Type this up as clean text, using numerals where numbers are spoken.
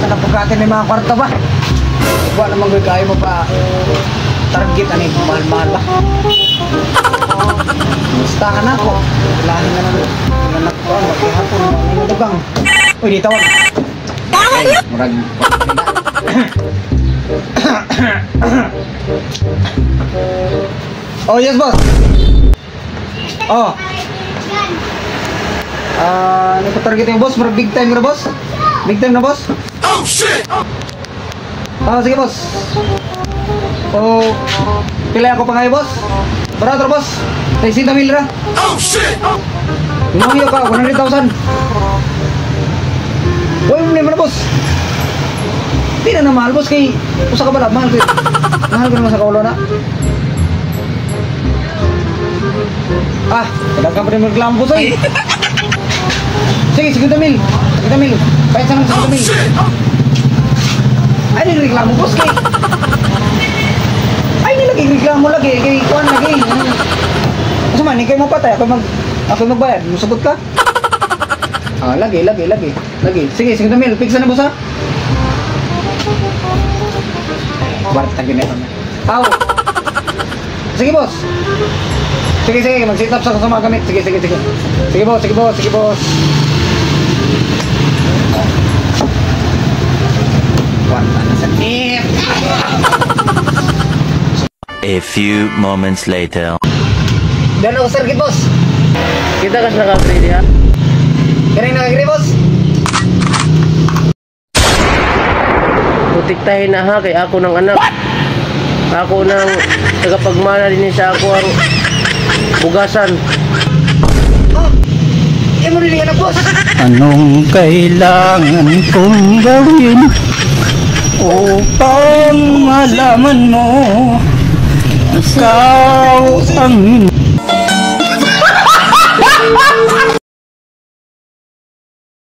na pagkatin may mga kwarta ba? Huwag naman kayo mo pa target, ano yung mahal-mahal ba? Gustahan ako. Lahin na naman. Nanak ko, maghihapon, mga lugang. Uy, di tawag. Murag. Oh, yes, boss. Oh. Ano ko target yung boss? Murag big time na boss? Big time na boss? Oh, shit! Sige, boss. Oh, pilay ako pa ngayon, boss. Barato, boss. 60,000 ra. Oh, shit! Lumayo ka, 100,000. Uy, hindi mo na, boss. Hindi na mahal, boss. Kay, usa ka pala, mahal ko. Mahal ko naman sa kaulo na. Kadang-kadang pa rin magreklamo, boss, ay. Sige, 60,000. 60,000. Kahit saan ng 60,000. Ay, nagreklamo, boss, kay. Ay, nilagay reklamo lagi. Kay, kuhan lagi. Kasi man, ikaw mo patay. Ako magbayad. Musagot ka? Lagi. Sige, 60,000. Fix na, boss, ha? Barta ganito na. Aw. Sige, boss. Sige, mag-sit up sa mga gamit. Sige. Sige, boss. Barta na sa tip. A few moments later. Dan ako, sir, boss. Kita kas naka-agree diha. Kaya naka-agree, boss. Putiktahin na ha kay ako ng anak. Ako nang tagapagmana din sa ako ang bugasan. Mo rin anak, boss. Anong kailangan kong gawin upang malaman mo ikaw ang